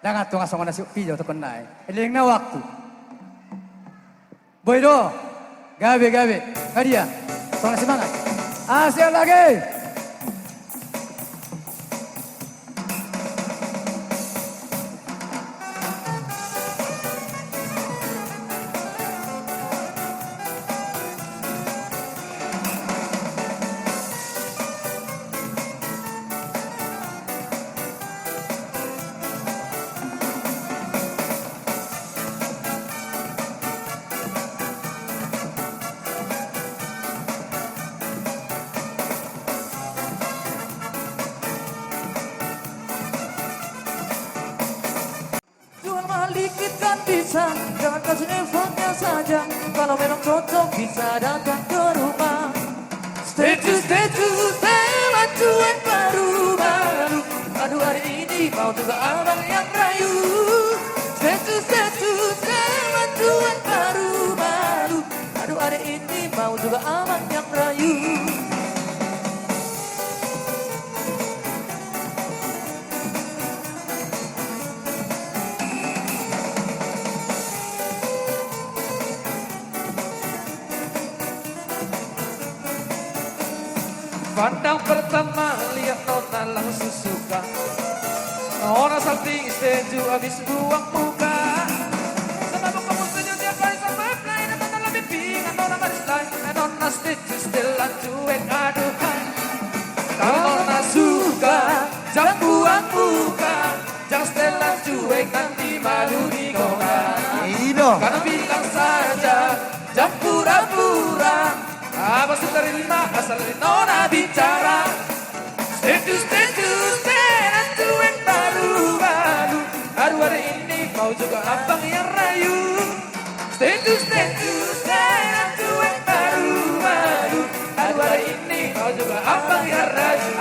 Dangat tuh ngasong nasi video tuh kenai. Eling na waktu. Boy do, gabe, kadia, tong semangat. Asyik lagi. Dikit kan bisa, jangan kasih effortnya saja. Kalau memang cocok bisa datang ke rumah. Stay bantuan baru. Aduh hari ini mau juga abang yang rayu. Stay bantuan baru. Aduh hari ini mau juga abang yang rayu. Pandang pertama lihat nona langsung suka. Nona salting setuju habis buang muka. Sebab kamu senyum tiap kali sama play. Nona lebih pingan nona manis lain. Nona setuju setelan cuek aduhan. Kalau nona suka jangan buang muka. Jangan setelan cuek nanti malu di kota. Karena bilang saja jangan pura-pura. Apa terima asal nona bicara. Status cuek baru. Aduh hari ini mau juga abang yang rayu. Status cuek baru. Aduh hari ini mau juga abang yang rayu.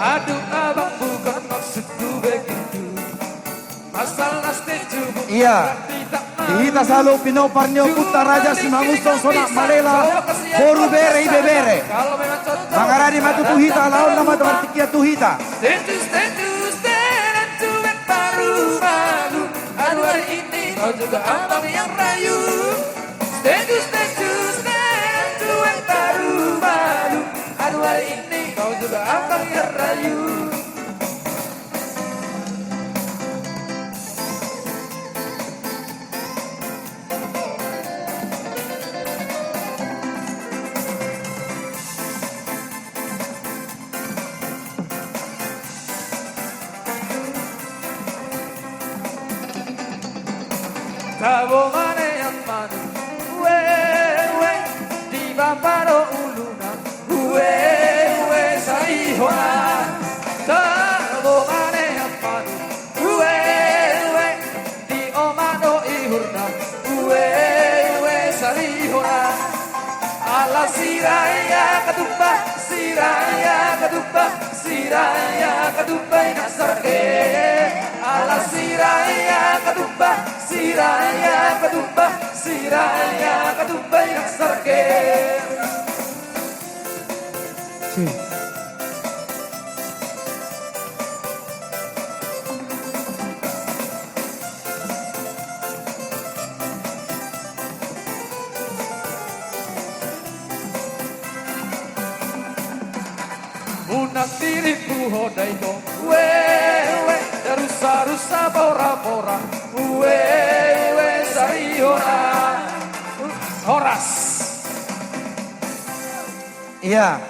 Aduh abang bukan maksudku begitu. Masalah setuju Iya, kita selalu pinoparnyo putar raja simangusto sonak malela boru bere ibe bere. Mangarani matu tuhita laon nama temartikia tuhita. Status cuek baru. Aduh hari ini kau juga abang yang rayu. Status cuek baru. Aduh hari ini kau juga abang yang rayu. Tabo mane yang manu, we di baparo uluna, we saihona. Tabo mane yang manu, we di omano ihurna, we saihona. Ala siraya kadumba inasarke. Ala siraya kadumba inasarke. Unak diriku hodai dong, we rusa bora, we sarihona, horas. Iya.